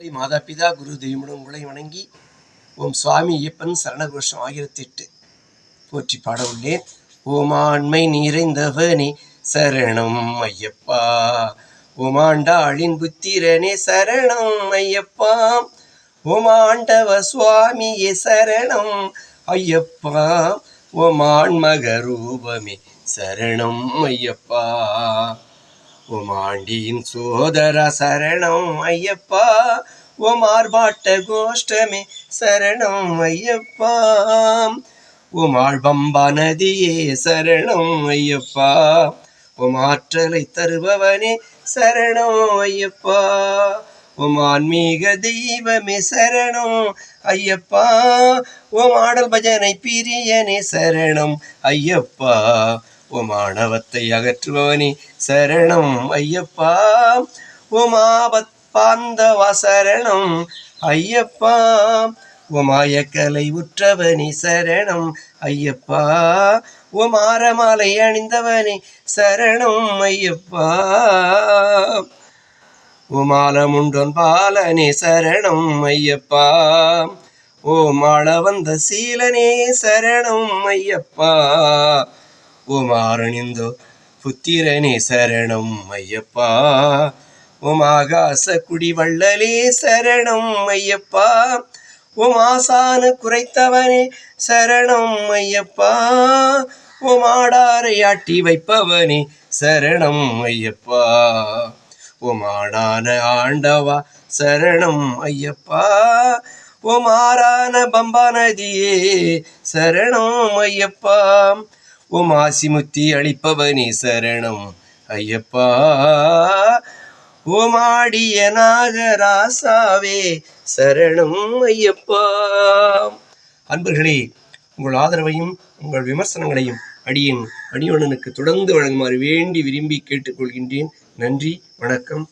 மாதா பிதா குரு தெய்வமுடன் உங்களை வணங்கி ஓம் சுவாமி ஐயப்பன் சரணகோஷம் 1008 போற்றி பாட உள்ளேன். ஓமாண்மை நிறைந்தவனே சரணம் ஐயப்பா, ஓமாண்டாளின் புத்திரனே சரணம் ஐயப்பா, ஓமாண்டவ சுவாமியே சரணம் ஐயப்பா, ஓமான்மக ரூபமே சரணம் ஐயப்பா, ஓமாண்டியின் சோதர சரணம் ஐயப்பா, ஓம் ஆர்ப்பாட்ட கோஷ்டமே சரணம் ஐயப்பா, ஓம் ஆழ்பம்பா நதியே சரணம் ஐயப்பா, ஓம் ஆற்றலை தருபவனே சரணம் ஐயப்பா, ஓம் ஆன்மீக தெய்வமே சரணம் ஐயப்பா, ஓம் ஆடல் பஜனை பிரியனே சரணம் ஐயப்பா, ஓம் ஆணவத்தை அகற்றுபவனே சரணம் ஐயப்பா, ஓம் ஆபத் பாந்தவா சரணம் ஐயப்பா, ஓம் ஆயக்கலை உற்றவனே சரணம் ஐயப்பா, ஓம் ஆரமாலை அணிந்தவனே சரணம் ஐயப்பா, ஓம் ஆலமுண்டோன் பாலனே சரணம் ஐயப்பா, ஓம் ஆள வந்த சீலனே சரணம் ஐயப்பா, ஓம் ஆரணிந்தோ புத்திரனே சரணம் ஐயப்பா, ஓம் ஆகாச குடிவள்ளலே சரணம் ஐயப்பா, ஓம் ஆசான குறைத்தவனே சரணம் ஐயப்பா, ஓம் ஆடாரை ஆட்டி வைப்பவனே சரணம் ஐயப்பா, ஓம் ஆடான ஆண்டவா சரணம் ஐயப்பா, ஓம் ஆரான பம்பா நதியே சரணம் ஐயப்பா, ஓம் ஆசிமுத்தி அளிப்பவனே சரணம் ஐயப்பா, ஓம் ஆடிய நாகராசாவே சரணம் ஐயப்பா. அன்பர்களே, உங்கள் ஆதரவையும் உங்கள் விமர்சனங்களையும் அடியேன் அடியோனனுக்கு தொடர்ந்து வழங்குமாறு வேண்டி விரும்பி கேட்டுக்கொள்கின்றேன். நன்றி, வணக்கம்.